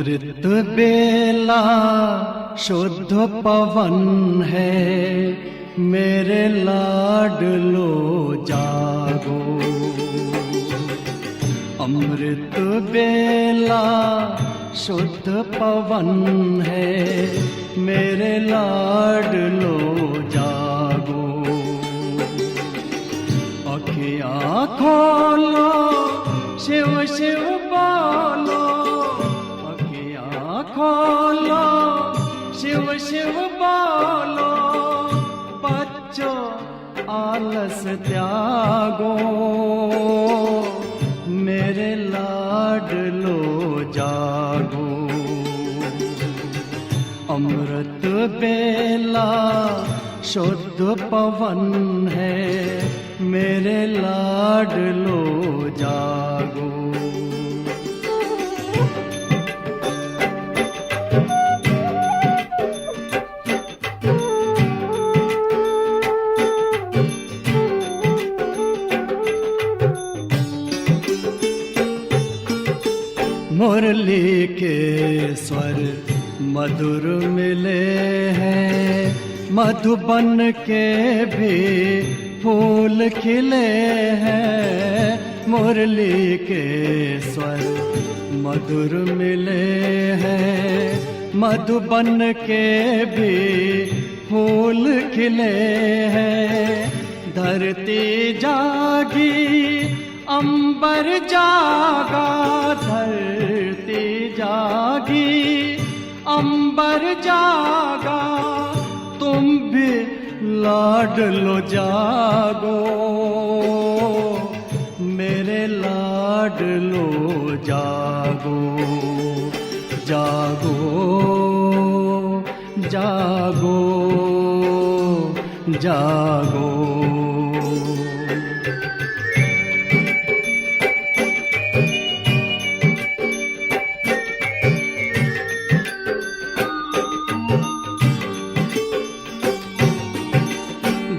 अमृत बेला शुद्ध पवन है, मेरे लाडलो जागो। अमृत बेला शुद्ध पवन है, मेरे लाडलो जागो। अखियाँ खोलो, शिव शिव बोलो, अखियाँ खोलो, शिव शिव बोलो। बच्चों आलस त्यागो, मेरे लाडलो जागो। अमृत बेला शुद्ध पवन है, मेरे लाडलो जागो। मुरली के स्वर मधुर मिले हैं, मधुबन के भी फूल खिले हैं। मुरली के स्वर मधुर मिले हैं, मधुबन के भी फूल खिले हैं। धरती जागी, अंबर जागा, धरती जागी, अंबर जागा। तुम भी लाडलो जागो, मेरे लाडलो जागो। जागो जागो जागो।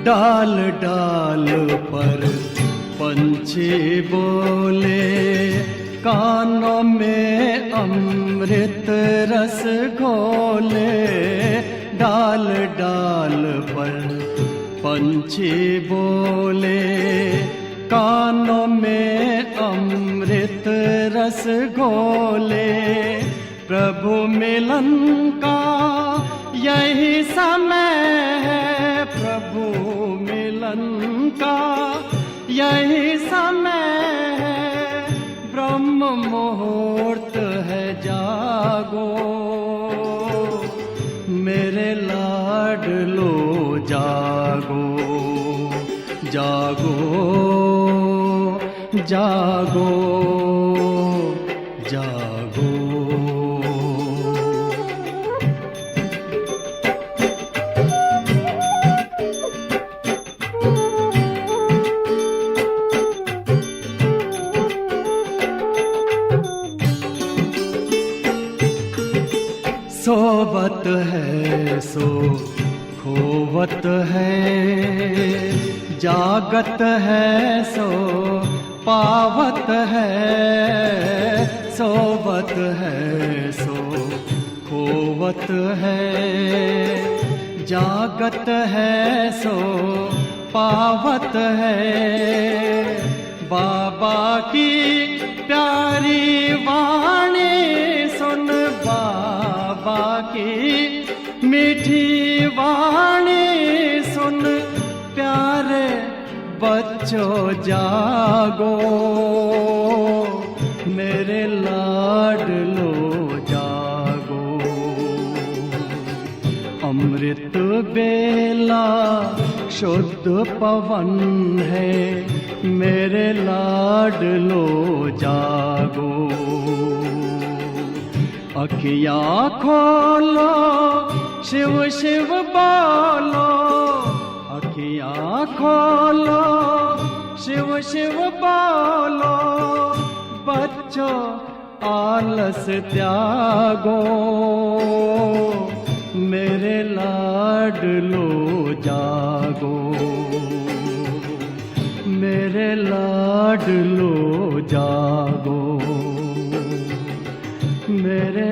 डाल डाल पर पंछी बोले, कानों में अमृत रस घोले। डाल डाल पर पंछी बोले, कानों में अमृत रस घोले। प्रभु मिलन का यही समय है, प्रभु मिलन का यही समय है। ब्रह्म मुहूर्त है, जागो, मेरे लाडलो जागो। जागो जागो जागो। सोवत है सो खोवत है, जागत है सो पावत है। सोवत है सो खोवत है, जागत है सो पावत है। बाबा की प्यारी वाणी सुन, बाबा की मीठी वाणी सुन। प्यारे बच्चों जागो, मेरे लाडलो जागो। अमृत बेला शुद्ध पवन है, मेरे लाडलो जागो। अखियाँ खोलो, शिव शिव बोलो, अखियाँ खोलो, शिव शिव बोलो। बच्चों आलस त्यागो, मेरे लाडलो जागो। मेरे लाडलो जागो, मेरे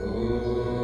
Oh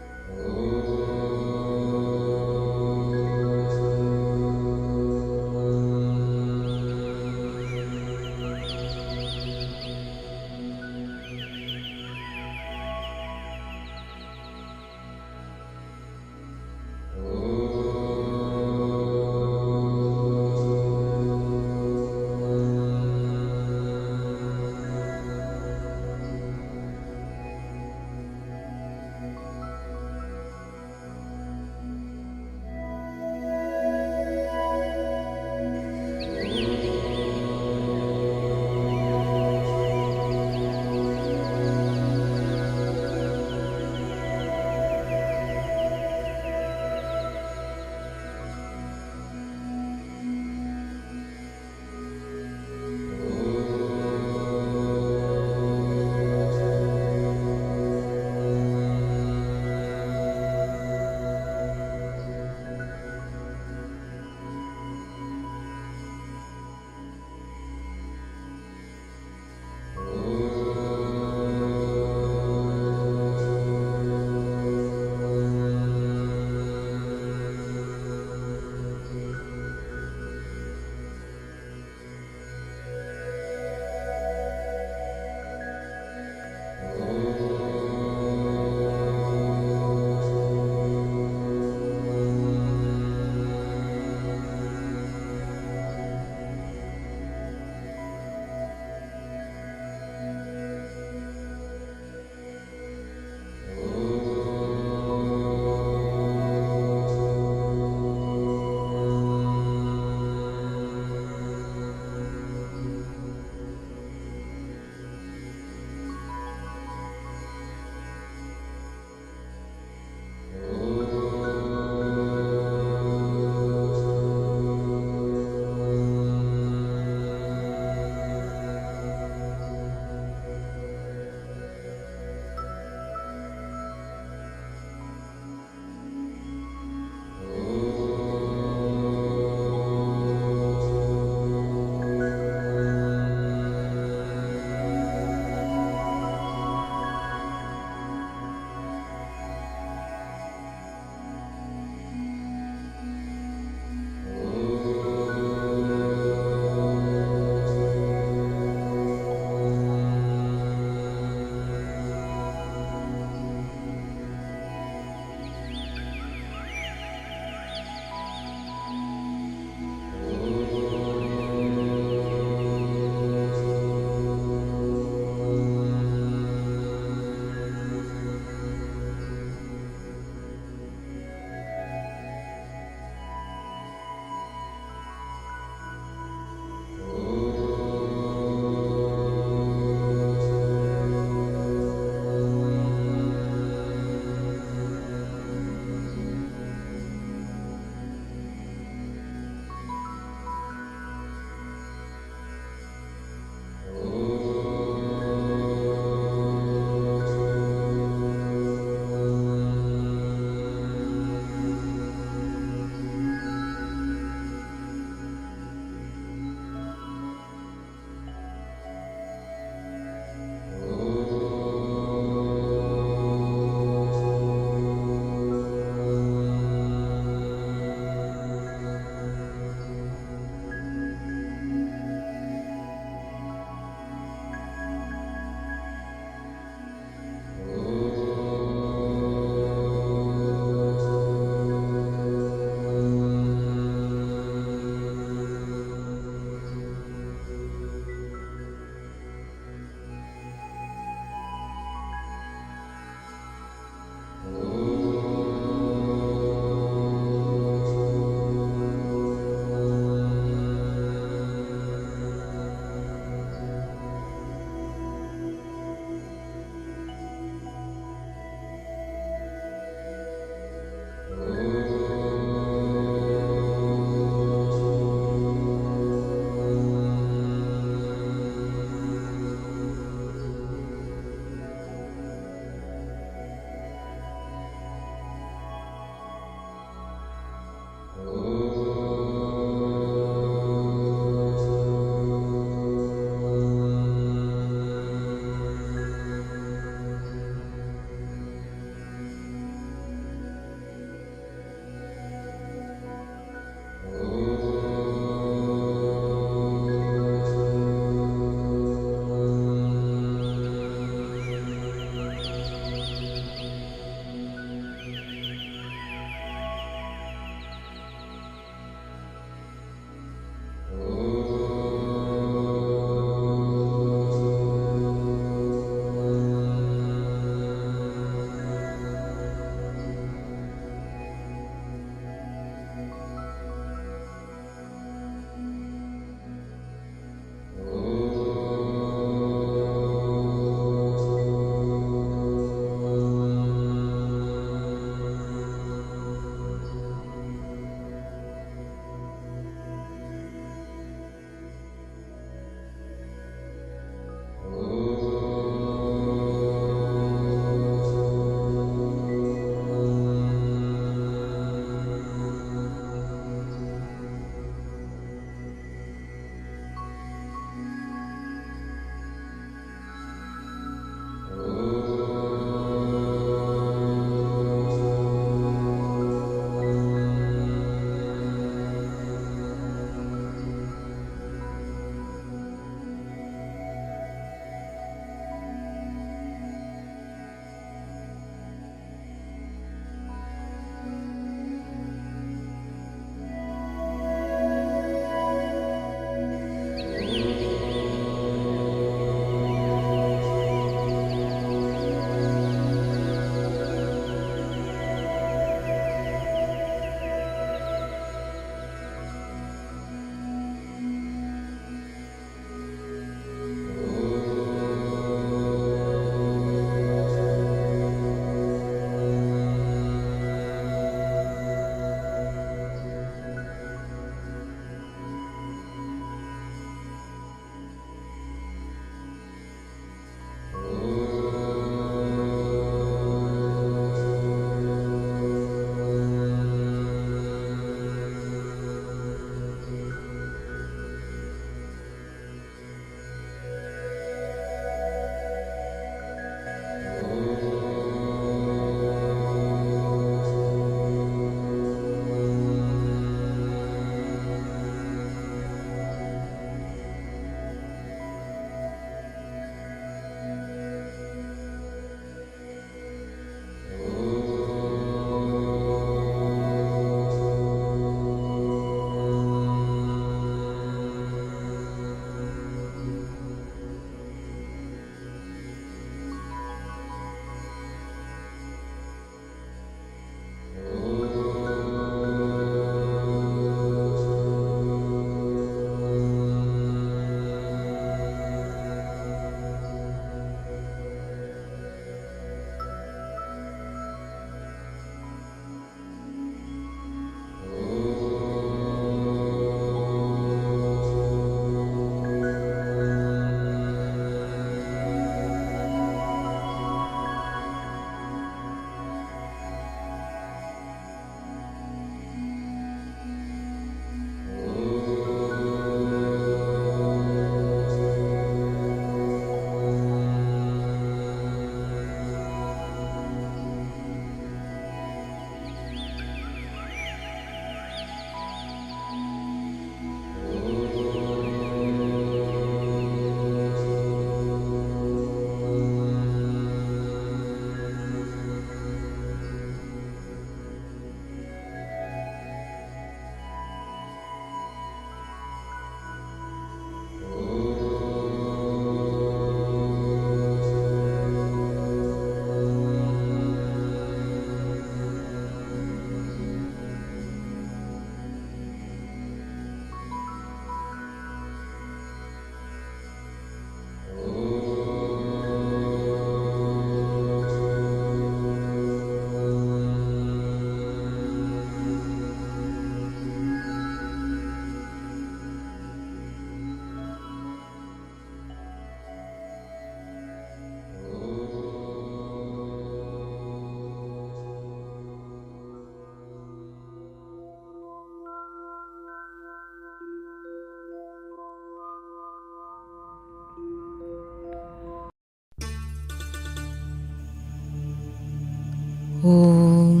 ഓം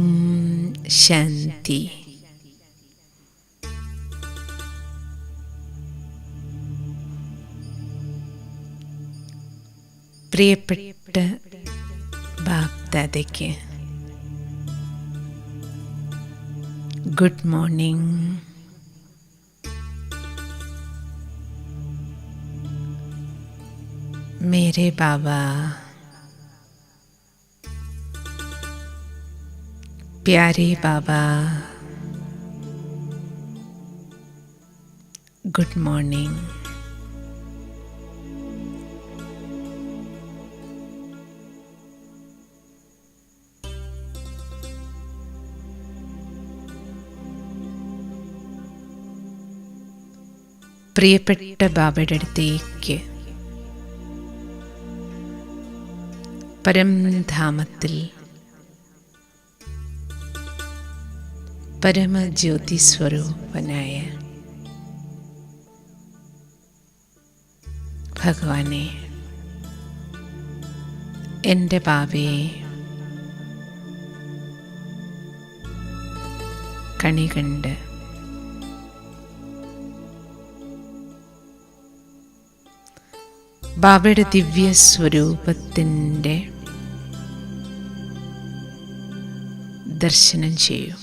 ശാന്തി. പ്രിയപ്പെട്ട ബാപ്ദാദയ്ക്ക് ഗുഡ് മോർണിംഗ്. मेरे बाबा, प्यारे बाबा, गुड मॉर्निंग. പ്രിയപ്പെട്ട ബാബയുടെ അടുത്തേക്ക് പരംധാമത്തിൽ പരമജ്യോതി സ്വരൂപനായ ഭഗവാനെ, എൻ്റെ ബാബയെ കണി കണ്ട് ബാബയുടെ ദിവ്യ സ്വരൂപത്തിൻ്റെ ദർശനം ചെയ്യൂ.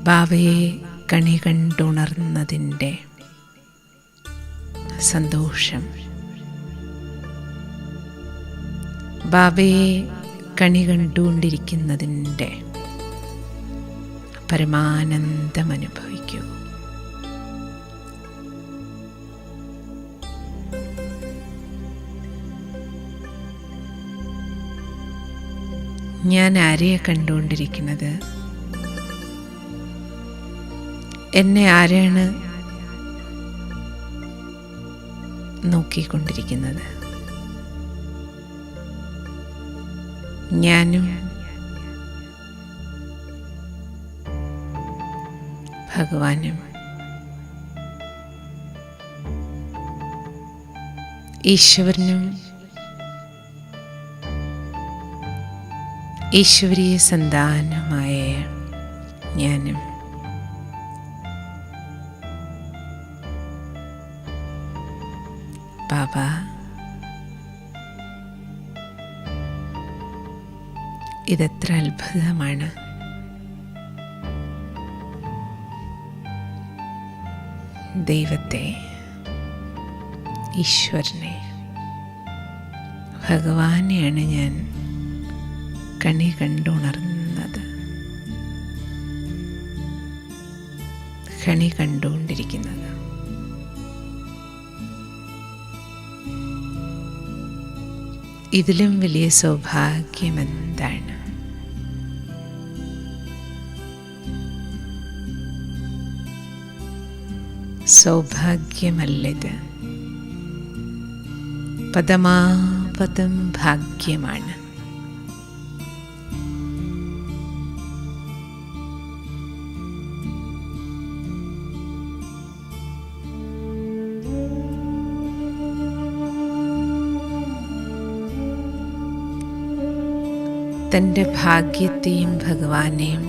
ബാബയെ കണി കണ്ടുണർന്നതിൻ്റെ സന്തോഷം, ബാബയെ കണി കണ്ടുകൊണ്ടിരിക്കുന്നതിൻ്റെ പരമാനന്ദം അനുഭവിക്കൂ. ഞാൻ ആരെയെ കണ്ടുകൊണ്ടിരിക്കുന്നത്? എന്നെ ആരെയാണ് നോക്കിക്കൊണ്ടിരിക്കുന്നത്? ഞാനും ഭഗവാനും ഈശ്വരനും ഈശ്വരീയ സന്താനമായ ഞാനും ബാബ, ഇതെത്ര അത്ഭുതമാണ്. ദൈവത്തെ, ഈശ്വരനെ, ഭഗവാനെയാണ് ഞാൻ കണി കണ്ടുണർന്നത്, കണി കണ്ടുകൊണ്ടിരിക്കുന്നത്. ഇതിലും വലിയ സൗഭാഗ്യമെന്താണ്? സൗഭാഗ്യമല്ലത്, പദമാപദം ഭാഗ്യമാണ്. തൻ്റെ ഭാഗ്യത്തെയും ഭഗവാനെയും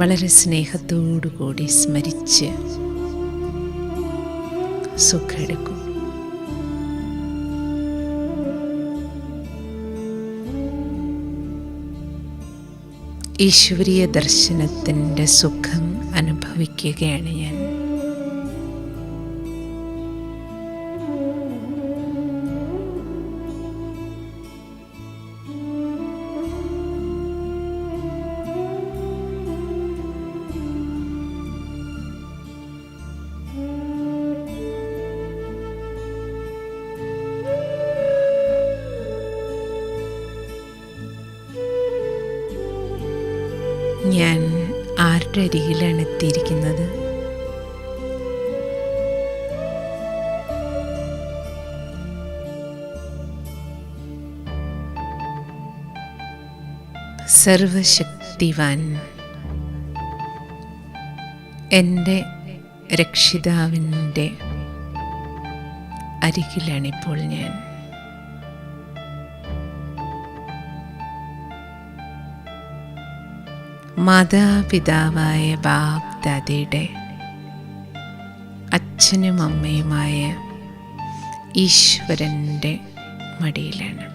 വളരെ സ്നേഹത്തോടുകൂടി സ്മരിച്ച് സുഖമെടുക്കും. ഈശ്വരീയ ദർശനത്തിൻ്റെ സുഖം അനുഭവിക്കുകയാണ് ഞാൻ. ഞാൻ ആരുടെ അരികിലാണ് എത്തിയിരിക്കുന്നത്? സർവശക്തിവാൻ എൻ്റെ രക്ഷിതാവിൻ്റെ അരികിലാണിപ്പോൾ ഞാൻ. മാതാപിതാവായ ബാപ് ദാദയുടെ അച്ഛനും അമ്മയുമായ ഈശ്വരൻ്റെ മടിയിലാണ്.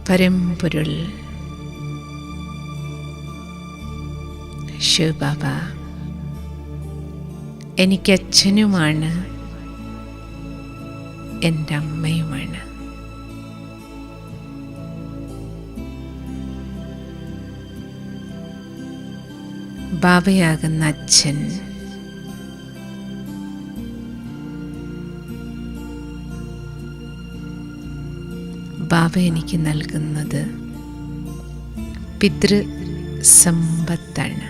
പരമ്പൊരുൾ ശിവബാബ എനിക്ക് അച്ഛനുമാണ്, എൻ്റെ അമ്മയുമാണ്. ബാബയാകുന്ന അച്ഛൻ ബാബ എനിക്ക് നൽകുന്നത് പിതൃസമ്പത്താണ്.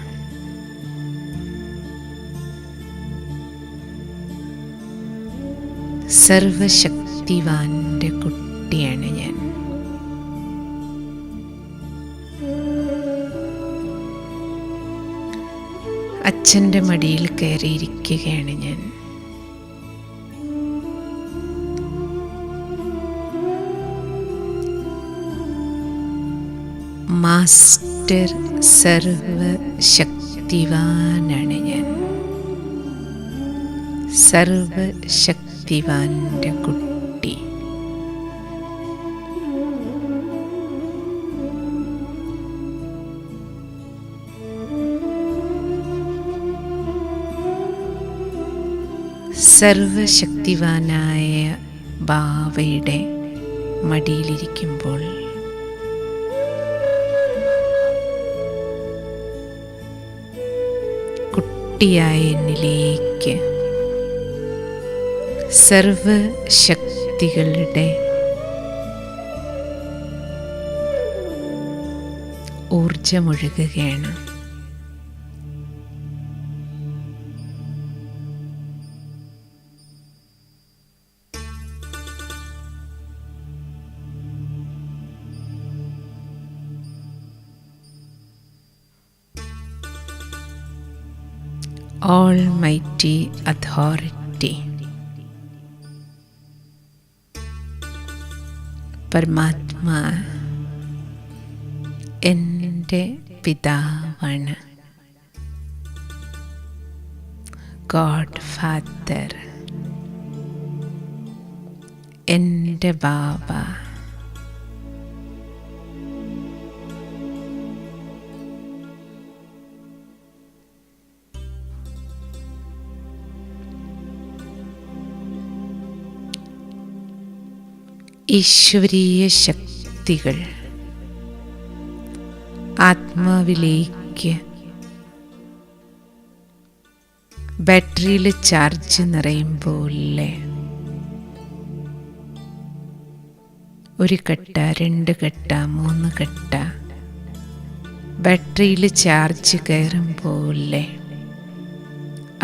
സർവശക്തിവാന്റെ കുട്ടിയാണ് ഞാൻ. അച്ഛൻ്റെ മടിയിൽ കയറിയിരിക്കുകയാണ് ഞാൻ. മാസ്റ്റർ സർവശക്തിവാനാണ് ഞാൻ. സർവശക്തിവാന്റെ കുട്ടി. സർവശക്തിവാനായ ബാവയുടെ മടിയിലിരിക്കുമ്പോൾ കുട്ടിയായ എന്നിലേക്ക് സർവശക്തികളുടെ ഊർജമൊഴുകുകയാണ്. Almighty Authority, പരമാത്മാ എൻ്റെ പിതാവാണ്. ഗോഡ് ഫാദർ എൻ്റെ ബാബ. ഈശ്വരീയ ശക്തികൾ ആത്മാവിലേക്ക് ബാറ്ററിയിൽ ചാർജ് നിറയുമ്പോലെ ഒരു കട്ട, 2 കട്ട, 3 കട്ട ബാറ്ററിയിൽ ചാർജ് കയറും പോലെ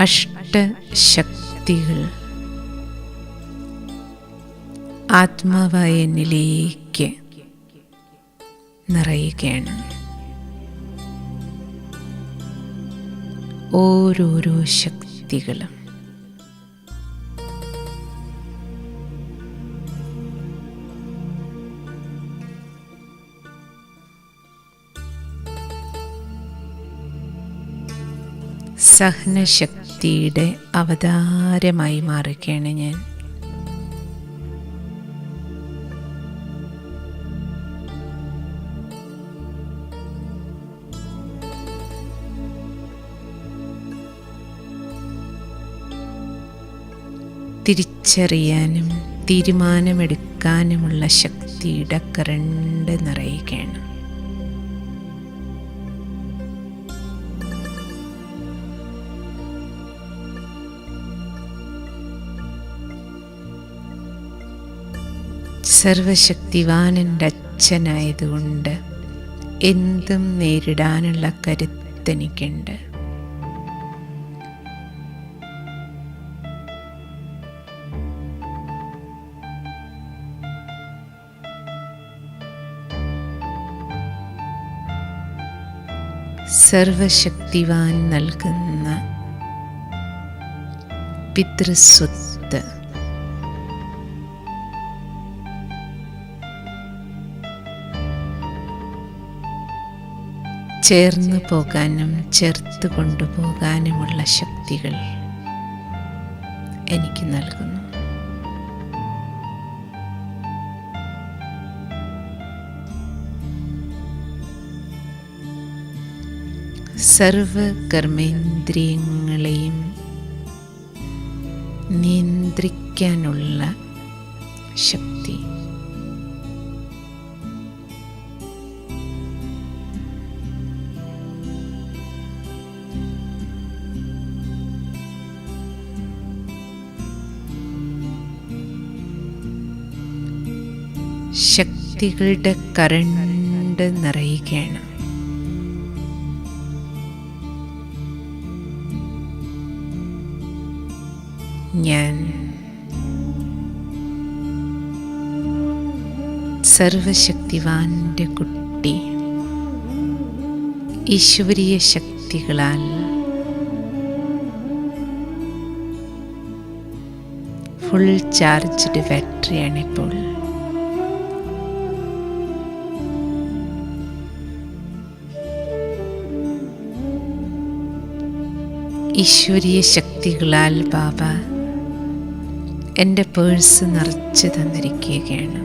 അഷ്ടശക്തികൾ ആത്മാവായ എന്നിലേക്ക് നിറയുകയാണ്. ഓരോരോ ശക്തികളും സഹനശക്തിയുടെ അവതാരമായി മാറുകയാണ് ഞാൻ. തിരിച്ചറിയാനും തീരുമാനമെടുക്കാനുമുള്ള ശക്തിയുടെ കറണ്ട് നിറയുകയാണ്. സർവശക്തിവാൻ എൻ്റെ അച്ഛനായതുകൊണ്ട് എന്തും നേരിടാനുള്ള കരുത്തെനിക്കുണ്ട്. സർവശക്തിവാൻ നൽകുന്ന പിതൃസ്വത്ത് ചേർന്നു പോകാനും ചേർത്ത് കൊണ്ടുപോകാനുമുള്ള ശക്തികൾ എനിക്ക് നൽകുന്നു. സർവകർമ്മേന്ദ്രിയങ്ങളെയും നിയന്ത്രിക്കാനുള്ള ശക്തി ശക്തികളുടെ കരണ്ട് നിറയുകയാണ്. ഞാൻ സർവശക്തിവാന്റെ കുട്ടി ഈശ്വരീയ ശക്തികളാൽ ഫുൾ ചാർജ്ഡ് ബാറ്ററിയാണിപ്പോൾ. ഈശ്വരീയ ശക്തികളാൽ ബാബ എൻ്റെ പേഴ്സ് നിറച്ചു തന്നിരിക്കുകയാണ്.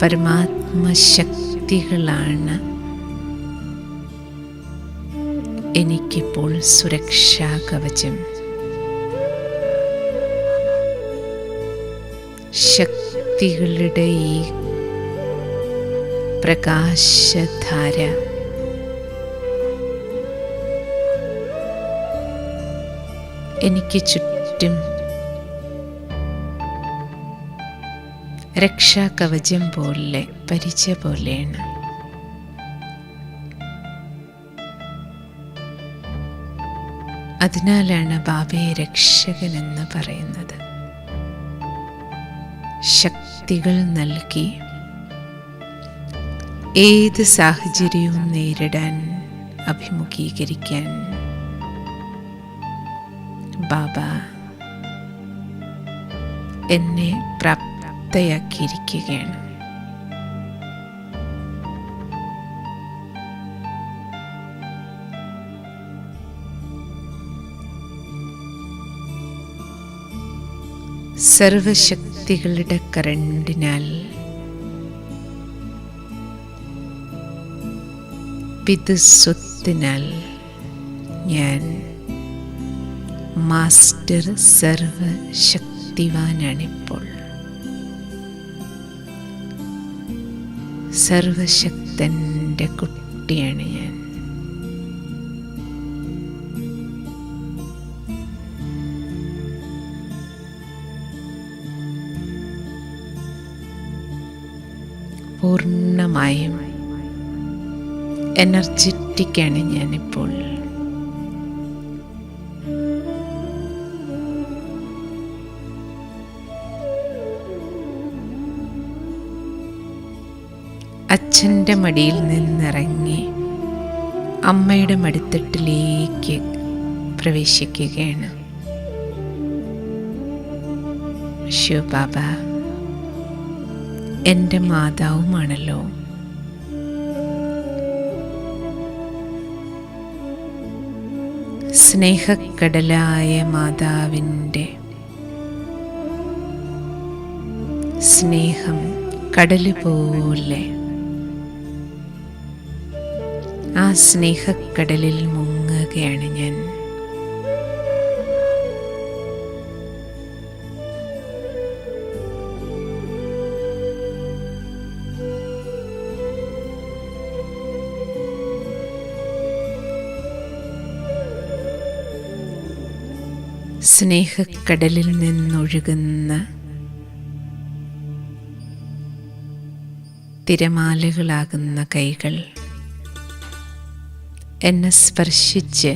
പരമാത്മശക്തികളാണ് എനിക്കിപ്പോൾ സുരക്ഷാ കവചം. ശക്തികളുടെ ഈ പ്രകാശധാര എനിക്ക് ചുറ്റും രക്ഷാകവചം പോലെ പരിച പോലെയാണ്. അതിനാലാണ് ബാബയെ രക്ഷകൻ എന്ന് പറയുന്നത്. ശക്തികൾ നൽകി ഏത് സാഹചര്യവും നേരിടാൻ അഭിമുഖീകരിക്കാൻ ബാബ എന്നെ പ്രാപ്തയാക്കിയിരിക്കുകയാണ്. സർവശക്തികളുടെ കരണ്ടിനാൽ പിതൃസ്വത്തിനാൽ ഞാൻ മാസ്റ്റർ സർവശക്തിവാനാണിപ്പോൾ. സർവശക്തൻ്റെ കുട്ടിയാണ് ഞാൻ. പൂർണ്ണമായും എനർജറ്റിക്കാണ് ഞാനിപ്പോൾ. അച്ഛൻ്റെ മടിയിൽ നിന്നിറങ്ങി അമ്മയുടെ മടിത്തട്ടിലേക്ക് പ്രവേശിക്കുകയാണ്. ശിവബാബ എൻ്റെ മാതാവുമാണല്ലോ. സ്നേഹക്കടലായ മാതാവിൻ്റെ സ്നേഹം കടല് പോലെ ആ സ്നേഹക്കടലിൽ മുങ്ങുകയാണ് ഞാൻ. സ്നേഹക്കടലിൽ നിന്നൊഴുകുന്ന തിരമാലകളാകുന്ന കൈകൾ എന്നെ സ്പർശിച്ച്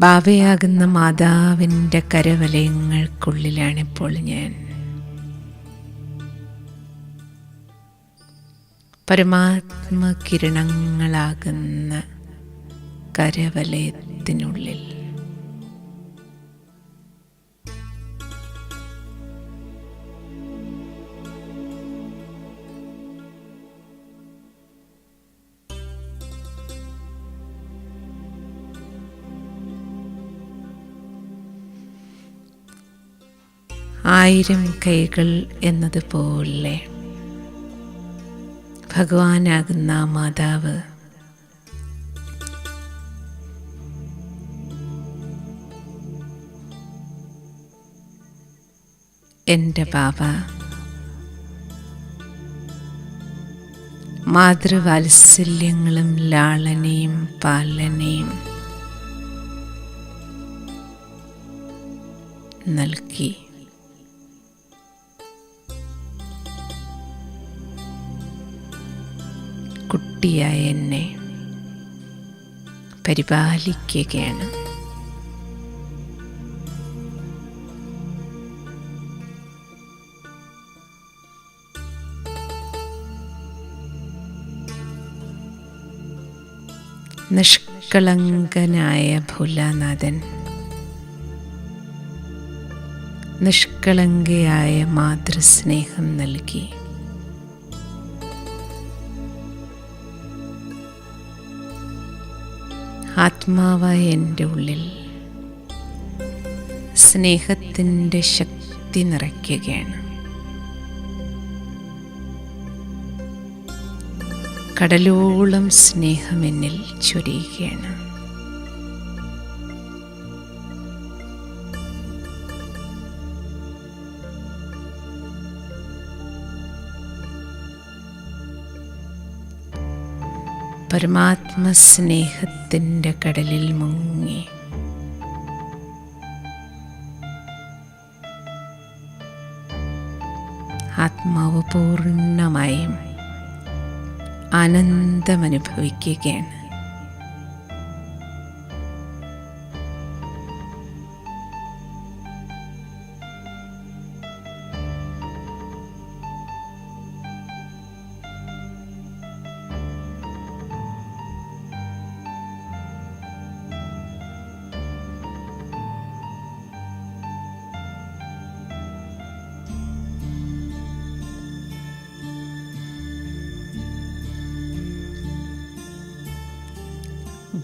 ബാവയാകുന്ന മാതാവിൻ്റെ കരവലയങ്ങൾക്കുള്ളിലാണിപ്പോൾ ഞാൻ. പരമാത്മകിരണങ്ങളാകുന്ന കരവലയത്തിനുള്ളിൽ ആയിരം കൈകൾ എന്നതുപോലെ ഭഗവാനാകുന്ന മാതാവ് എൻ്റെ ബാബ മാതൃവാത്സല്യങ്ങളും ലാളനയും പാലനയും നൽകി കുട്ടിയായ എന്നെ പരിപാലിക്കുകയാണ്. നിഷ്കളങ്കനായ ഭോലാനാഥൻ നിഷ്കളങ്കയായ മാതൃസ്നേഹം നൽകി ആത്മാവായ എൻ്റെ ഉള്ളിൽ സ്നേഹത്തിൻ്റെ ശക്തി നിറയ്ക്കുകയാണ്. കടലോളം സ്നേഹം എന്നിൽ ചൊരിയുകയാണ്. പരമാത്മസ്നേഹത്തിൻ്റെ കടലിൽ മുങ്ങി ആത്മാവ് പൂർണ്ണമായും ആനന്ദമനുഭവിക്കുകയാണ്.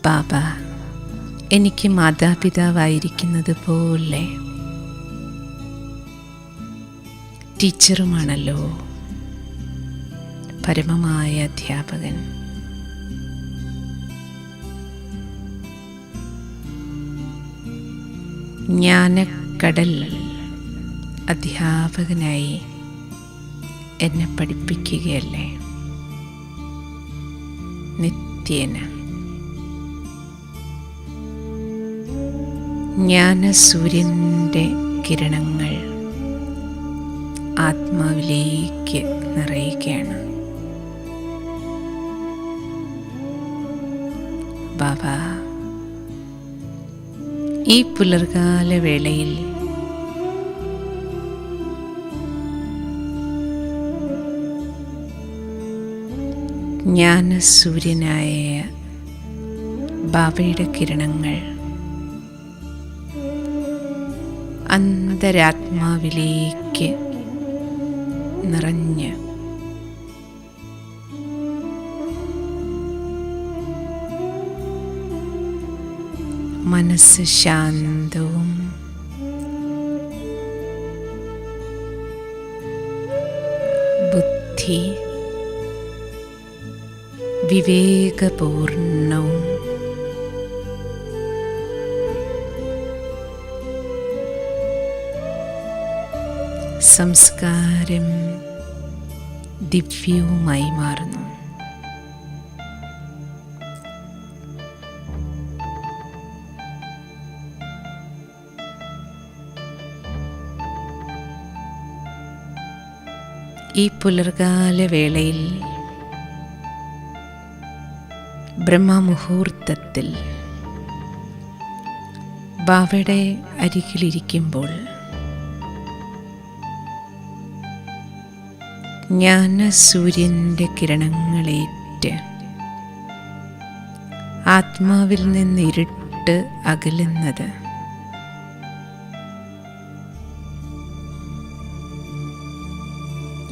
ബാബ എനിക്ക് മാതാപിതാവായിരിക്കുന്നത് പോലെ ടീച്ചറുമാണല്ലോ പരമമായ അധ്യാപകൻ. ജ്ഞാനക്കടൽ അധ്യാപകനായി എന്നെ പഠിപ്പിക്കുകയല്ലേ നിത്യേന. ജ്ഞാനസൂര്യൻ്റെ കിരണങ്ങൾ ആത്മാവിലേക്ക് നിറയുകയാണ്. ബാബ ഈ പുലർകാല വേളയിൽ ജ്ഞാനസൂര്യനായ ബാബയുടെ കിരണങ്ങൾ അന്തരാത്മാവിലേക്ക് നിറഞ്ഞ് മനസ്സ് ശാന്തവും ബുദ്ധി വിവേകപൂർണവും സംസ്കാരം ദിവ്യവുമായി മാറുന്നു. ഈ പുലർകാല വേളയിൽ ബ്രഹ്മമുഹൂർത്തത്തിൽ ബാബയുടെ അരികിലിരിക്കുമ്പോൾ ജ്ഞാനസൂര്യൻ്റെ കിരണങ്ങളേറ്റ് ആത്മാവിൽ നിന്ന് ഇരുട്ട് അകലുന്നത്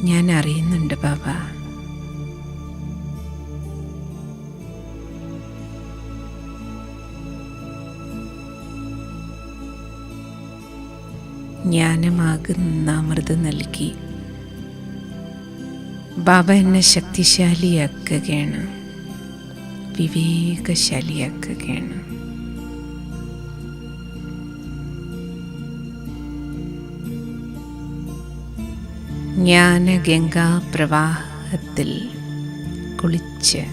ഞാൻ അറിയുന്നുണ്ട് ബാബ. ജ്ഞാനമാകുന്ന അമൃത് നൽകി ബാബ എന്നെ ശക്തിശാലിയാക്കുകയാണ്, വിവേകശാലിയാക്കുകയാണ്. ജ്ഞാനഗംഗാ പ്രവാഹത്തിൽ കുളിച്ച്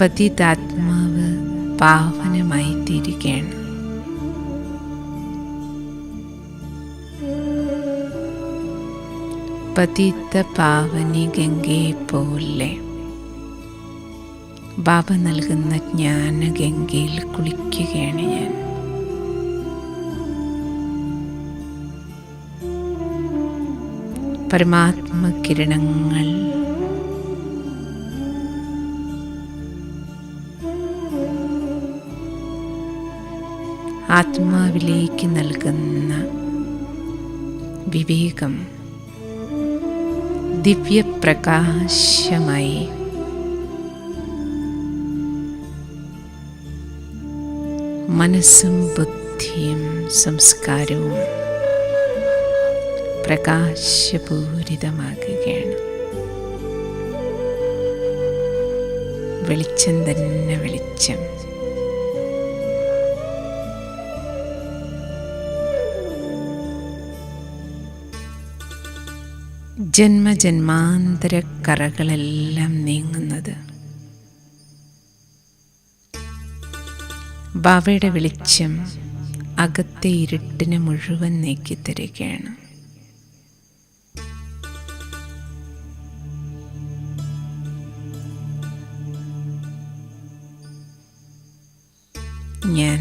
പതിതാത്മാവ് പാവനമായി തീരുകയാണ്. പതിത പാവനി ഗംഗയെ പോലെ ബാബ നൽകുന്ന ജ്ഞാനഗംഗയിൽ കുളിക്കുകയാണ് ഞാൻ. പരമാത്മ കിരണങ്ങൾ ആത്മാവിലേക്ക് നൽകുന്ന വിവേകം ദിവ്യപ്രകാശമായി മനസ്സും ബുദ്ധിയും സംസ്കാരവും പ്രകാശപൂരിതമാകുകയാണ്. വെളിച്ചം തന്നെ വെളിച്ചം. ജന്മജന്മാന്തര കറകളെല്ലാം നീങ്ങുന്നത് ബാബയുടെ വെളിച്ചം അകത്തെ ഇരുട്ടിനെ മുഴുവൻ നീക്കിത്തരികയാണ്. ഞാൻ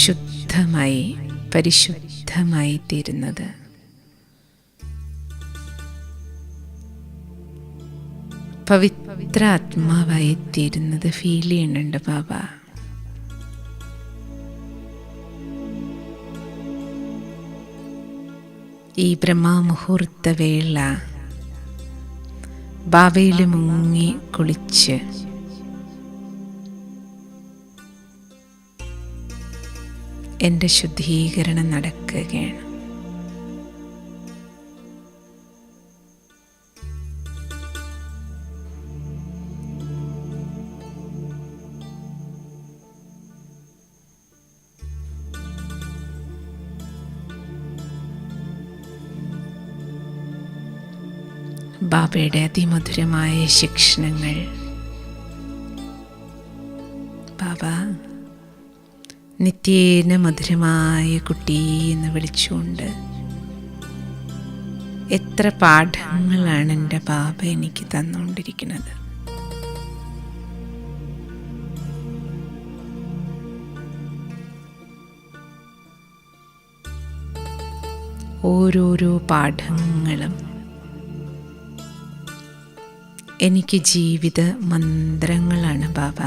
ശുദ്ധമായി പരിശുദ്ധമായി തീരുന്നത് പവിത്ര ആത്മാവായി തീരുന്നത് ഫീൽ ചെയ്യുന്നുണ്ട് ബാബ. ഈ ബ്രഹ്മമുഹൂർത്ത വേള ബാബയിൽ മുങ്ങി കുളിച്ച് എൻ്റെ ശുദ്ധീകരണം നടക്കുകയാണ്. ബാബയുടെ അതിമധുരമായ ശിക്ഷണങ്ങൾ ബാബ നിത്യേന മധുരമായ കുട്ടി എന്ന് വിളിച്ചുകൊണ്ട് എത്ര പാഠങ്ങളാണ് എൻ്റെ ബാബ എനിക്ക് തന്നുകൊണ്ടിരിക്കുന്നത്. ഓരോരോ പാഠങ്ങളും എനിക്ക് ജീവിത മന്ത്രങ്ങളാണ് ബാബ.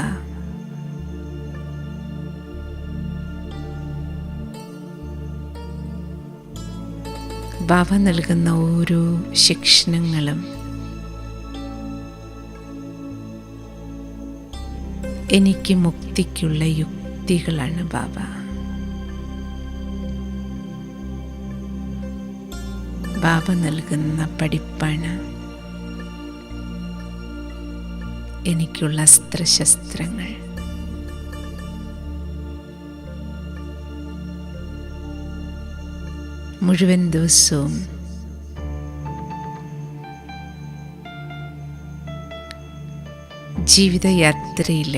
ബാബ നൽകുന്ന ഓരോ ശിക്ഷണങ്ങളും എനിക്ക് മുക്തിക്കുള്ള യുക്തികളാണ് ബാബ. ബാബ നൽകുന്ന പഠിപ്പാണ് എനിക്കുള്ള അസ്ത്രശസ്ത്രങ്ങൾ. മുഴുവൻ ദിവസവും ജീവിതയാത്രയിൽ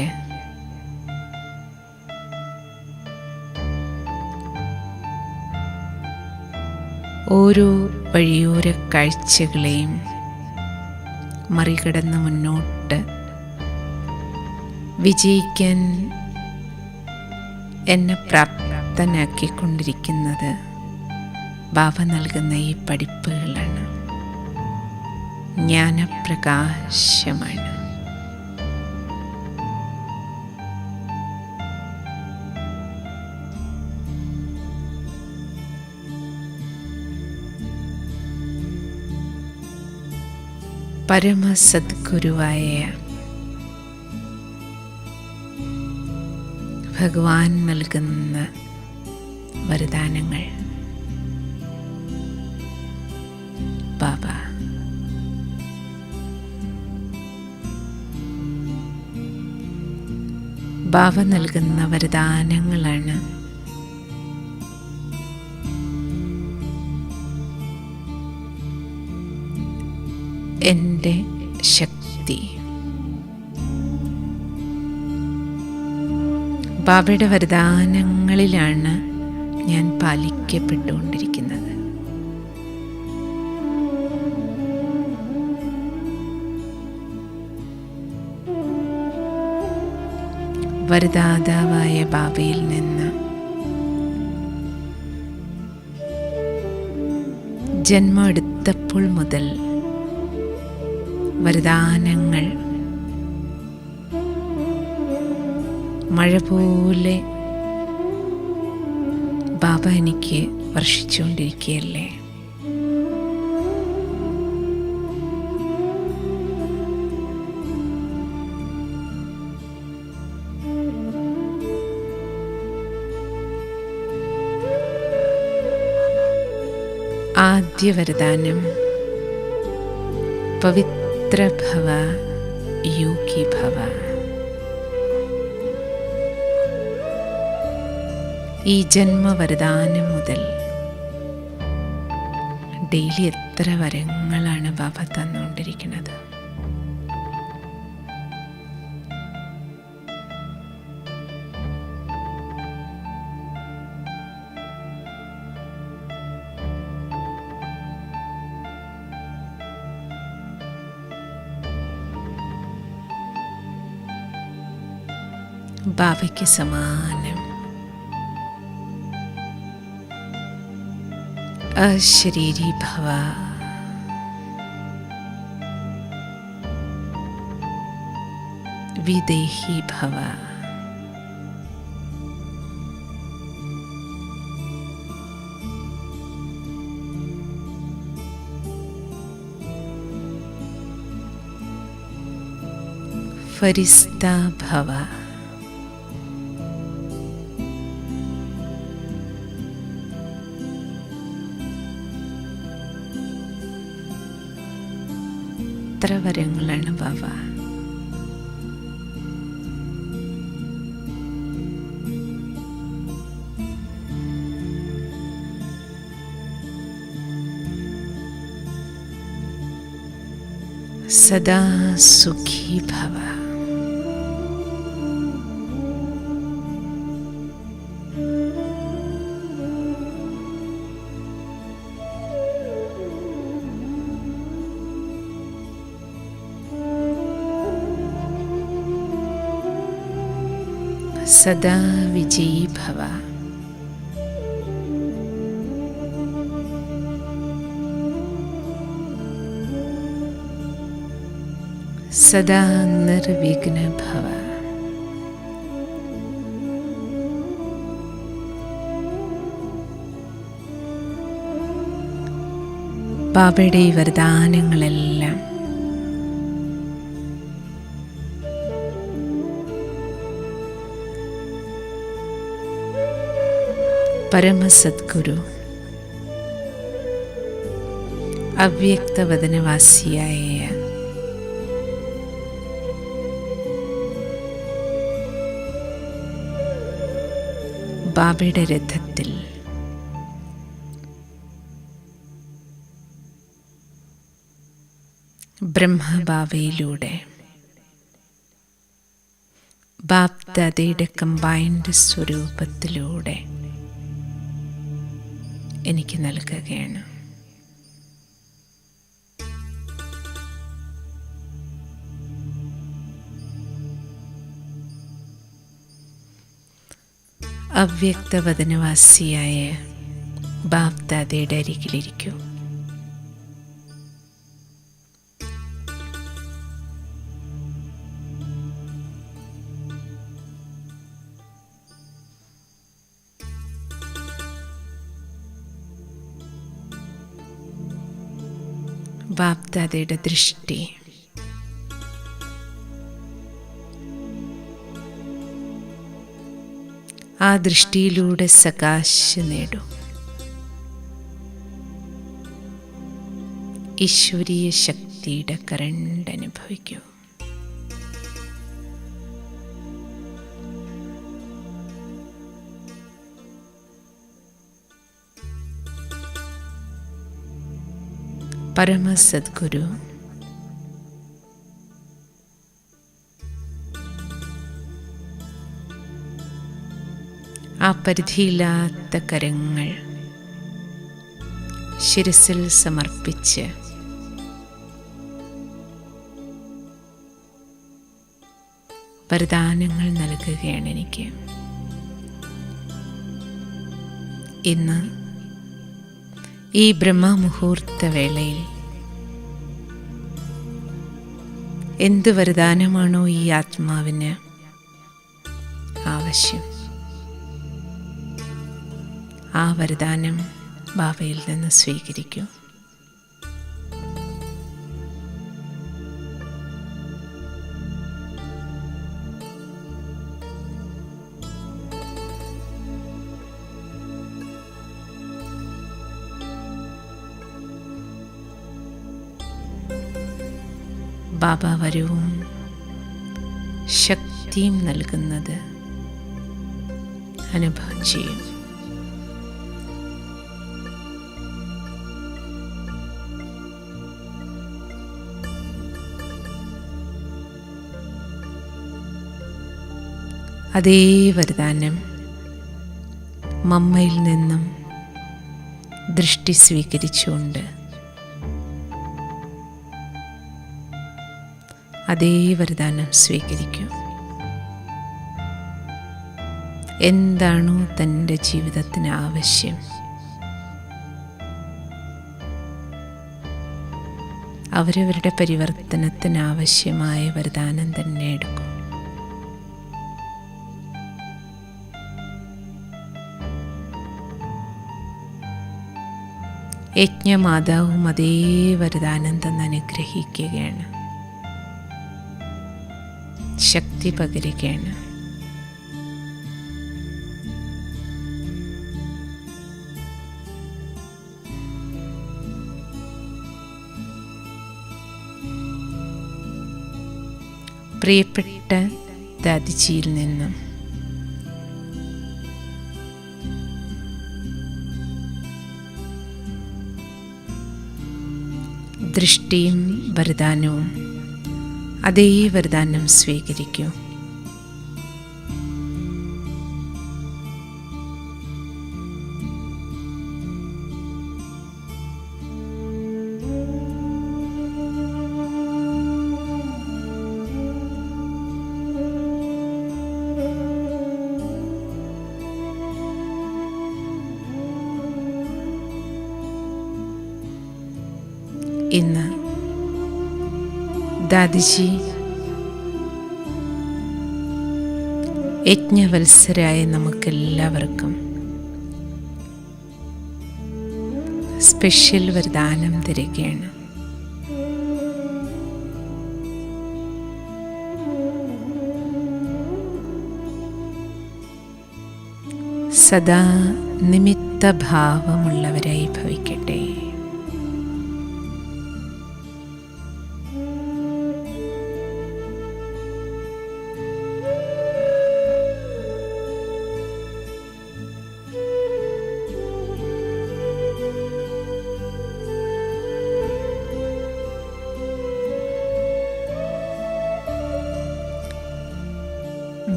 ഓരോ വഴിയോര കാഴ്ചകളെയും മറികടന്ന് മുന്നോട്ട് വിജയിക്കാൻ എന്നെ പ്രാപ്തനാക്കിക്കൊണ്ടിരിക്കുന്നത് ബാബ നൽകുന്ന ഈ പഠിപ്പുകളാണ്. ജ്ഞാനപ്രകാശമാണ്. പരമസദ്ഗുരുവായ ഭഗവാൻ നൽകുന്ന വരദാനങ്ങൾ ബാബ നൽകുന്ന വരദാനങ്ങളാണ് എൻ്റെ ശക്തി. ബാബയുടെ വരദാനങ്ങളിലാണ് ഞാൻ പാലിക്കപ്പെട്ടുകൊണ്ടിരിക്കുന്നത്. വരദാതാവായ ബാബയിൽ നിന്ന് ജന്മം എടുത്തപ്പോൾ മുതൽ വരദാനങ്ങൾ മഴ പോലെ ബാബ എനിക്ക് വർഷിച്ചുകൊണ്ടിരിക്കുകയല്ലേ. ആദ്യ വരദാനം പവിത്രഭവ യോഗി ഭവ. ഈ ജന്മവരദാനം മുതൽ ഡെയിലി എത്ര വരങ്ങളാണ് ബാബ തന്നുകൊണ്ടിരിക്കുന്നത്. ബാബയ്ക്ക് സമാനം അശരീരി ഭവ. വിദേഹി ഭവ. ഫരിസ്ത ഭവ. എത്ര വരങ്ങളാണ് ബാബ. സദാ സുഖി ഭവ. സദാ വിജയീ ഭവ. സദാ നിർവിഘ്ന ഭവ. ബാബയുടെ ഈ വരദാനങ്ങളെല്ലാം പരമസദ്ഗുരു അവ്യക്തവദനവാസിയായ ബാബയുടെ രഥത്തിൽ ബ്രഹ്മബാബയിലൂടെ ബാപ്ദാദയുടെ കമ്പൈൻഡ് സ്വരൂപത്തിലൂടെ എനിക്ക് നൽകുകയാണ്. അവ്യക്തവദനവാസിയായ ബാപ്ദാദയുടെ അരികിലിരിക്കൂ. ബാപ്ദാദയുടെ ദൃഷ്ടി ആ ദൃഷ്ടിയിലൂടെ സകാശ് നേടൂ. ഈശ്വരീയ ശക്തിയുടെ കരണ്ട് അനുഭവിക്കൂ. പരമസദ്ഗുരു ആ പരിധിയില്ലാത്ത കരങ്ങൾ ശിരസിൽ സമർപ്പിച്ച് വരദാനങ്ങൾ നൽകുകയാണ് എനിക്ക്. ഇന്ന് ഈ ബ്രഹ്മമുഹൂർത്ത വേളയിൽ എന്ത് വരദാനമാണോ ഈ ആത്മാവിന് ആവശ്യം, ആ വരദാനം ബാബയിൽ നിന്ന് സ്വീകരിക്കൂ. ബാബ വരവും ശക്തിയും നൽകുന്നത് അനുഭവം ചെയ്യും. അതേ വരദാനം മമ്മയിൽ നിന്നും ദൃഷ്ടി സ്വീകരിച്ചുകൊണ്ട് അതേ വരദാനം സ്വീകരിക്കൂ. എന്താണോ തൻ്റെ ജീവിതത്തിന് ആവശ്യം, അവരവരുടെ പരിവർത്തനത്തിന് ആവശ്യമായ വരദാനം തന്നെ എടുക്കും. യജ്ഞമാതാവും അതേ വരദാനം തന്ന് അനുഗ്രഹിക്കുകയാണ്, ശക്തി പകരുകയാണ്. പ്രിയപ്പെട്ട ദാദിജിയിൽ നിന്നും ദൃഷ്ടിയും വരദാനവും അതേ വരദാനം സ്വീകരിക്കൂ. ഇന്ന് ദാദിജി യജ്ഞവത്സരായ നമുക്കെല്ലാവർക്കും സ്പെഷ്യൽ വരദാനം തരികയാണ്. സദാ നിമിത്തഭാവമുള്ളവരായി ഭവിക്കട്ടെ.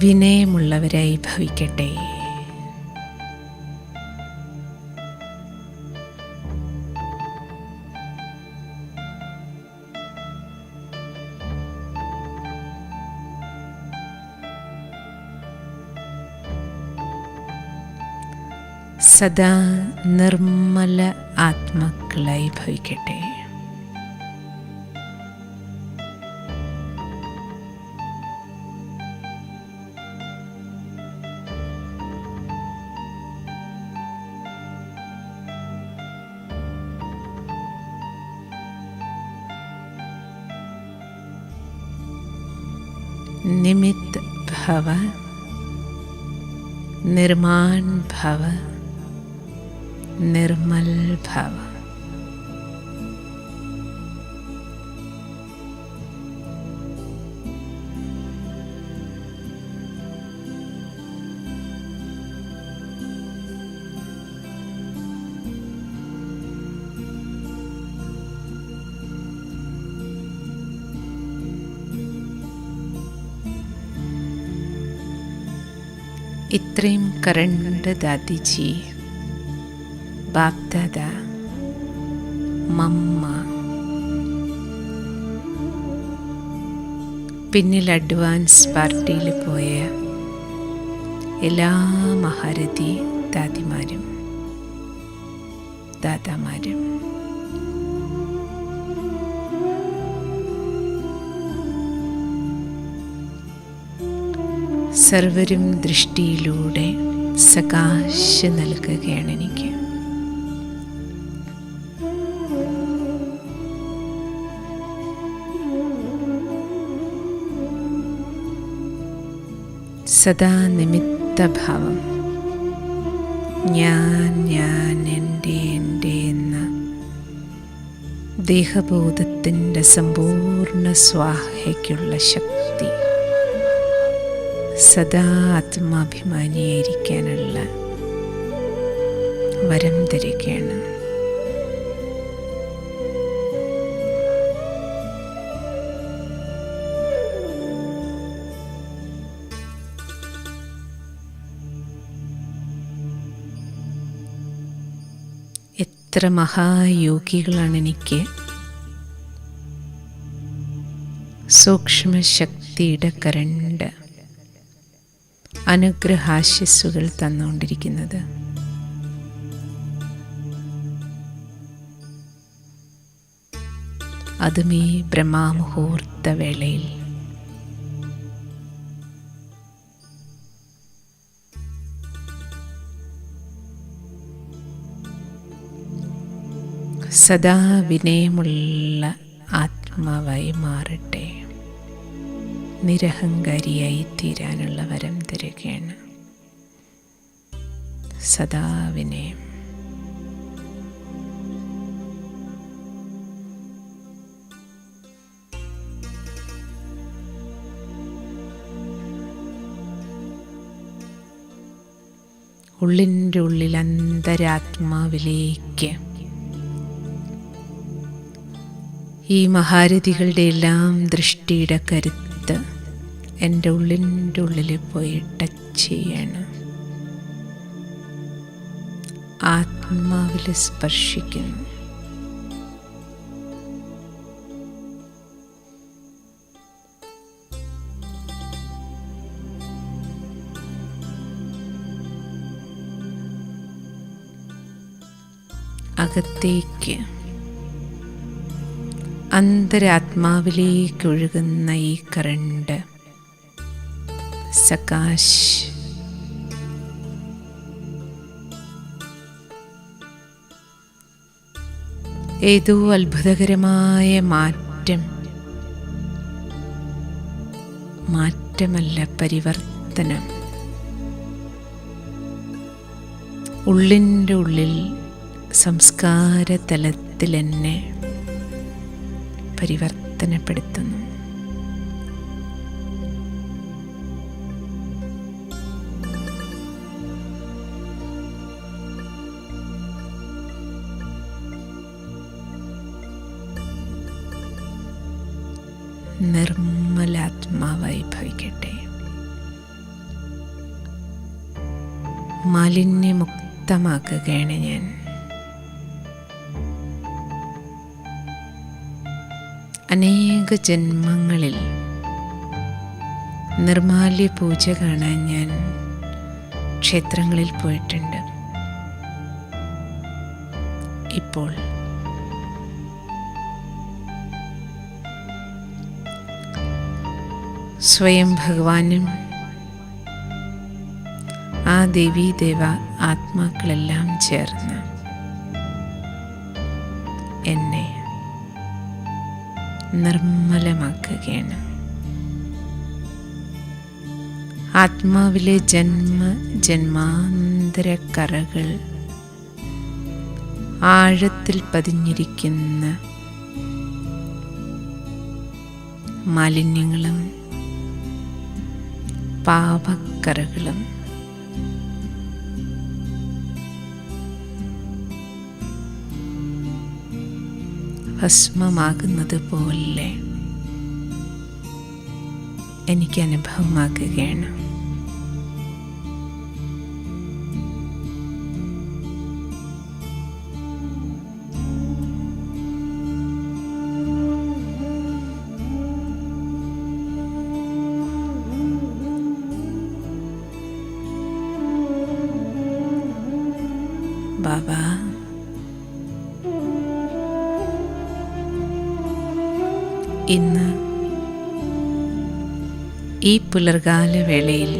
വിനയമുള്ളവരായി ഭവിക്കട്ടെ. സദാ നിർമ്മല ആത്മാക്കളായി ഭവിക്കട്ടെ. നിമിത് ഭവ, നിർമാൺ ഭവ, നിർമ്മൽ ഭവ. ഇത്രയും കരണ്ട് ദാദിജി, ബാപ് ദാദ, മമ്മ, പിന്നിൽ അഡ്വാൻസ് പാർട്ടിയിൽ പോയ എല്ലാ മഹാരഥി ദാദിമാരും ദാദാമാരും, സർവരും ദൃഷ്ടിയിലൂടെ സകാശം നൽകുകയാണ് എനിക്ക്. സദാ നിമിത്തഭാവം, ഞാൻ ഞാൻ, എൻ്റെ എൻ്റെ എന്ന ദേഹബോധത്തിൻ്റെ സമ്പൂർണ്ണ സ്വാഹയ്ക്കുള്ള ശക്തി, സദാ ആത്മാഭിമാനിയായിരിക്കാനുള്ള വരം തരികയാണ്. എത്ര മഹായോഗികളാണ് എനിക്ക് സൂക്ഷ്മശക്തിയുടെ കരണ്ട് അനുഗ്രഹാശസ്സുകൾ തന്നുകൊണ്ടിരിക്കുന്നത്. അതും ഈ ബ്രഹ്മമുഹൂർത്ത വേളയിൽ. സദാ വിനയമുള്ള ആത്മാവായി മാറട്ടെ, നിരഹങ്കാരിയായി തീരാനുള്ള വരം തരികയാണ്. സദാ വിനയം. ഉള്ളിൻ്റെ ഉള്ളിൽ അന്തരാത്മാവിലേക്ക് ഈ മഹാരഥികളുടെ എല്ലാം ദൃഷ്ടിയുടെ കരുത്ത് എൻ്റെ ഉള്ളിൻ്റെ ഉള്ളിൽ പോയി ടച്ച് ചെയ്യാണ്, ആത്മാവിൽ സ്പർശിക്കുന്നു. അകത്തേക്ക് അന്തരാത്മാവിലേക്ക് ഒഴുകുന്ന ഈ കറണ്ട് സകാശ് ഏതോ അത്ഭുതകരമായ മാറ്റമല്ല, പരിവർത്തനം. ഉള്ളിൻ്റെ ഉള്ളിൽ സംസ്കാര തലത്തിൽ എന്നെ പരിവർത്തനപ്പെടുത്തുന്നു. നിർമ്മലാത്മാവായി ഭവിക്കട്ടെ, മാലിന്യമുക്തമാക്കുകയാണ് ഞാൻ. അനേക ജന്മങ്ങളിൽ നിർമാല്യ പൂജ കാണാൻ ഞാൻ ക്ഷേത്രങ്ങളിൽ പോയിട്ടുണ്ട്. ഇപ്പോൾ സ്വയം ഭഗവാനും ആ ദേവീ ദേവ ആത്മാക്കളെല്ലാം ചേർന്ന് എന്നെ നിർമ്മലമാക്കുകയാണ്. ആത്മാവിലെ ജന്മാന്തര കറകൾ ആഴത്തിൽ പതിഞ്ഞിരിക്കുന്ന മാലിന്യങ്ങളും പാപക്കറകളും ഭസ്മമാകുന്നത് പോലെ എനിക്ക് അനുഭവമാകുകയാണ്. ബാബ, ഇന്ന് ഈ പുലർകാല വേളയിൽ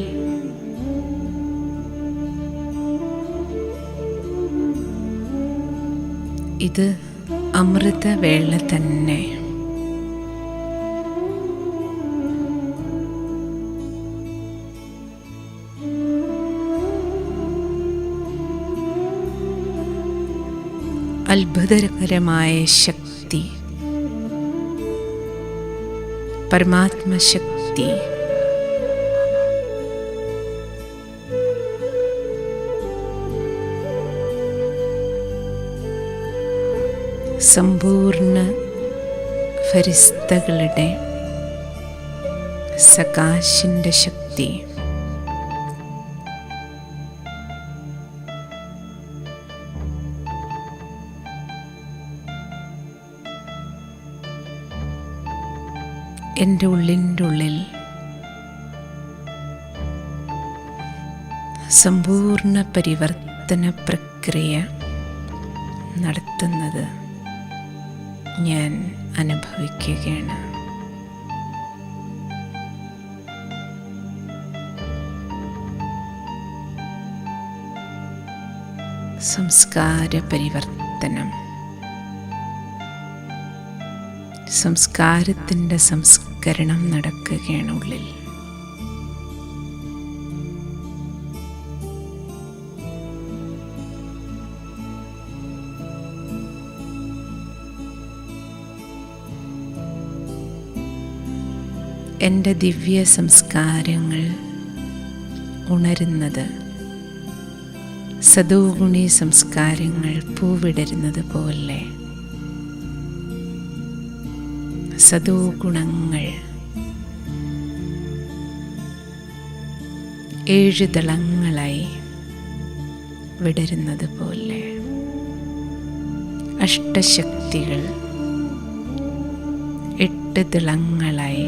ഇത് അമൃതവേള തന്നെ. അത്ഭുതകരമായ ശക്തി, പരമാത്മശക്തി സമ്പൂർണ്ണ ഫരിസ്തകളുടെ സകാശിൻ്റെ ശക്തി എൻ്റെ ഉള്ളിൻ്റെ ഉള്ളിൽ സമ്പൂർണ്ണ പരിവർത്തന പ്രക്രിയ നടത്തുന്നത് ഞാൻ അനുഭവിക്കുകയാണ്. സംസ്കാര പരിവർത്തനം, സംസ്കാരത്തിൻ്റെ സംസ്കരണം നടക്കുകയാണ് ഉള്ളിൽ. എൻ്റെ ദിവ്യ സംസ്കാരങ്ങൾ ഉണരുന്നത് സദോഗുണി സംസ്കാരങ്ങൾ പൂവിടരുന്നത് പോലെ സദോ ഗുണങ്ങൾ 7 ദളങ്ങളായി വിടരുന്നത് പോലെ അഷ്ടശക്തികൾ 8 ദളങ്ങളായി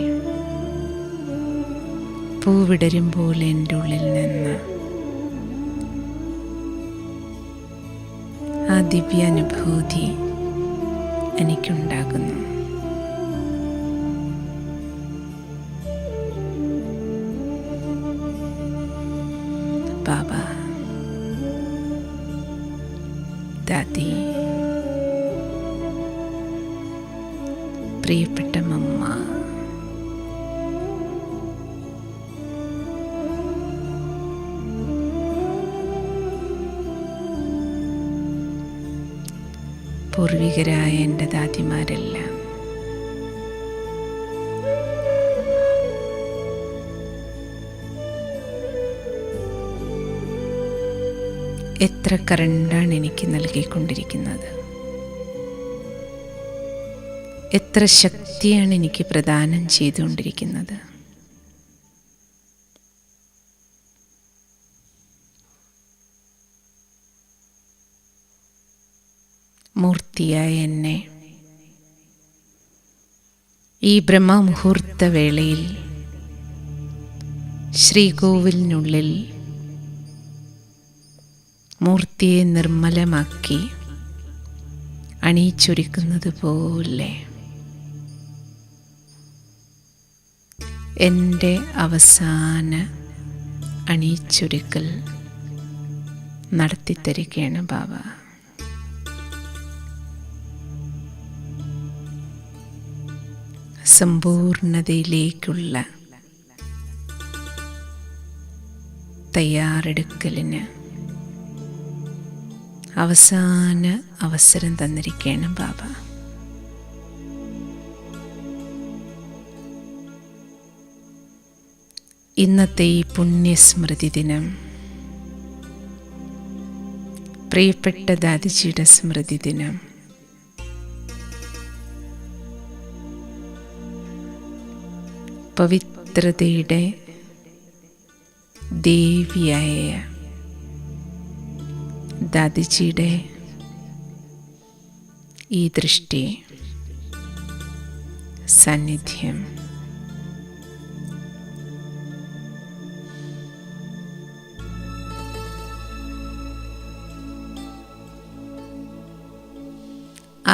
പൂവിടരും പോലെ എൻ്റെ ഉള്ളിൽ നിന്ന് ആ ദിവ്യാനുഭൂതി എനിക്കുണ്ടാകുന്നു. ബാബ, ദാദി, പ്രിയപ്പെട്ട മമ്മ, പൂർവികരായ എൻ്റെ ദാദിമാരെല്ലാം എത്ര കറണ്ടാണ് എനിക്ക് നൽകിക്കൊണ്ടിരിക്കുന്നത്, എത്ര ശക്തിയാണ് എനിക്ക് പ്രദാനം ചെയ്തുകൊണ്ടിരിക്കുന്നത്. മൂർത്തിയായ എന്നെ ഈ ബ്രഹ്മമുഹൂർത്ത വേളയിൽ ശ്രീകോവിലിനുള്ളിൽ മൂർത്തിയെ നിർമ്മലമാക്കി അണിയിച്ചൊരുക്കുന്നത് പോലെ എൻ്റെ അവസാന അണിയിച്ചൊരുക്കൽ നടത്തിത്തരികയാണ് ബാബ. സമ്പൂർണതയിലേക്കുള്ള തയ്യാറെടുക്കലിന് അവസാന അവസരം തന്നിരിക്കുകയാണ് ബാബ. ഇന്നത്തെ ഈ പുണ്യസ്മൃതി ദിനം പ്രിയപ്പെട്ട ദാദിജിയുടെ സ്മൃതി ദിനം. പവിത്രതയുടെ ദേവിയായ ദാദിജിയുടെ ഈ ദൃഷ്ടി, സാന്നിധ്യം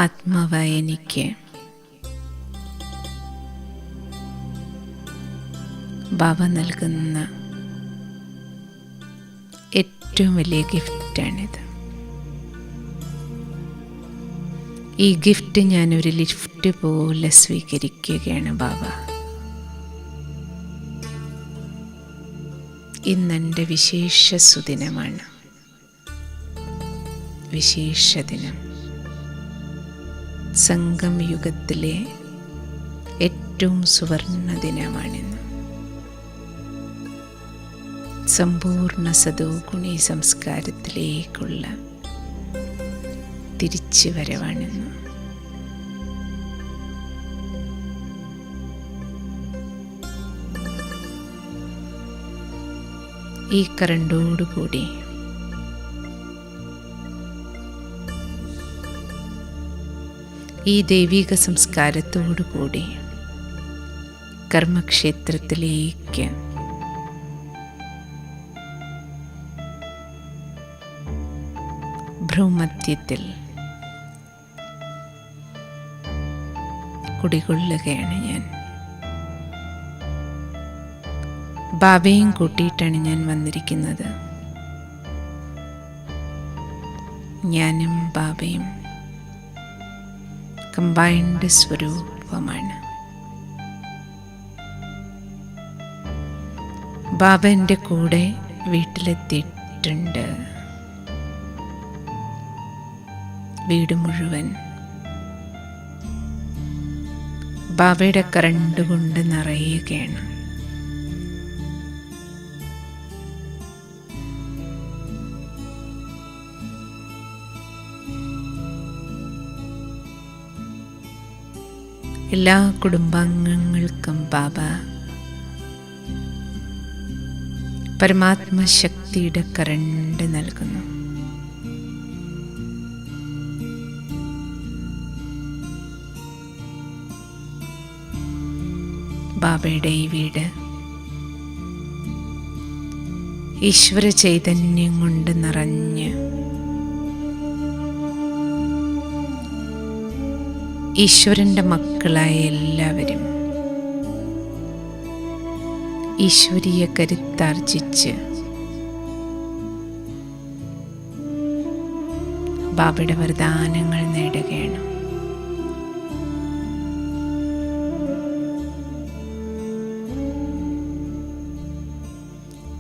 ആത്മാവായ എനിക്ക് ബാബ നൽകുന്ന ഏറ്റവും വലിയ ഗിഫ്റ്റാണിത്. ഈ ഗിഫ്റ്റ് ഞാനൊരു ലിഫ്റ്റ് പോലെ സ്വീകരിക്കുകയാണ് ബാബ. ഇന്നെൻ്റെ വിശേഷ സുദിനമാണ്, വിശേഷ ദിനം. സംഗം യുഗത്തിലെ ഏറ്റവും സുവർണ ദിനമാണിന്ന്. സമ്പൂർണ്ണ സദോഗുണി സംസ്കാരത്തിലേക്കുള്ള തിരിച്ചു വരവാണിന്ന്. ഈ കറണ്ടോടുകൂടി ഈ ദൈവിക സംസ്കാരത്തോടുകൂടി കർമ്മക്ഷേത്രത്തിലേക്ക് ഭ്രൂമധ്യത്തിൽ കുടികൊള്ളുകയാണ് ഞാൻ. ബാബയും കൂട്ടിയിട്ടാണ് ഞാൻ വന്നിരിക്കുന്നത്. ഞാനും ബാബയും കമ്പൈൻഡ് സ്വരൂപമാണ്. ബാബ എൻ്റെ കൂടെ വീട്ടിലെത്തിയിട്ടുണ്ട്. വീട് മുഴുവൻ ബാബയുടെ കറണ്ട് കൊണ്ട് നിറയുകയാണ്. എല്ലാ കുടുംബാംഗങ്ങൾക്കും ബാബ പരമാത്മശക്തിയുടെ കറണ്ട് നൽകുന്നു. ബാബയുടെ ഈ വീട് ഈശ്വര ചൈതന്യം കൊണ്ട് നിറഞ്ഞ് ഈശ്വരൻ്റെ മക്കളായ എല്ലാവരും ഈശ്വരീയ കരുത്താർജിച്ച് ബാബയുടെ വരദാനങ്ങൾ നേടുകയാണ്.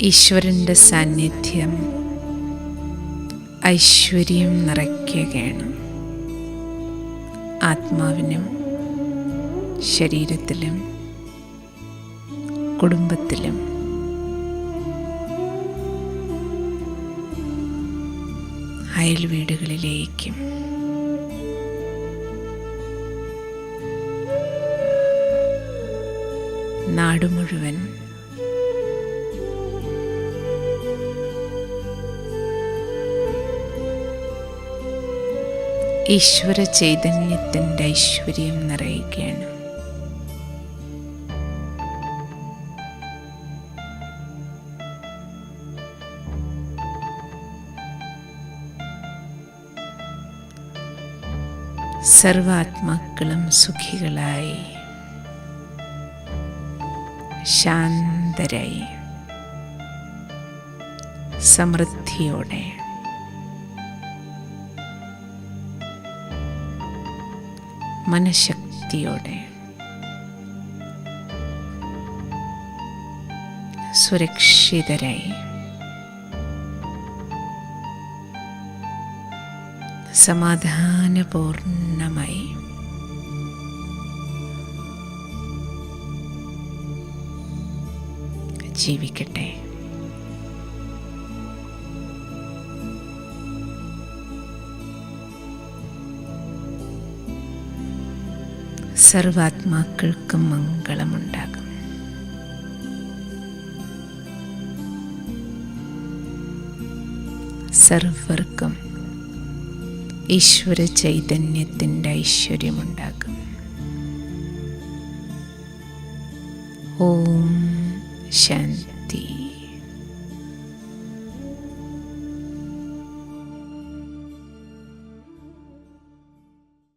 ഈശ്വരൻ്റെ സാന്നിധ്യം ഐശ്വര്യം നിറയ്ക്കുകയാണ്. ആത്മാവിനും ശരീരത്തിലും കുടുംബത്തിലും അയൽ വീടുകളിലേക്കും നാടു മുഴുവൻ ഈശ്വര ചൈതന്യത്തിൻ്റെ ഐശ്വര്യം നിറയുകയാണ്. സർവാത്മാക്കളും സുഖികളായി, ശാന്തരായി, സമൃദ്ധിയോടെ മനഃശക്തിയോടെ സുരക്ഷിതരായി സമാധാനപൂർണമായി ജീവിക്കട്ടെ. സർവാത്മാക്കൾക്കും മംഗളമുണ്ടാകും. സർവർക്കും ഈശ്വര ചൈതന്യത്തിൻ്റെ ഐശ്വര്യമുണ്ടാകും. ഓം ശാന്തി.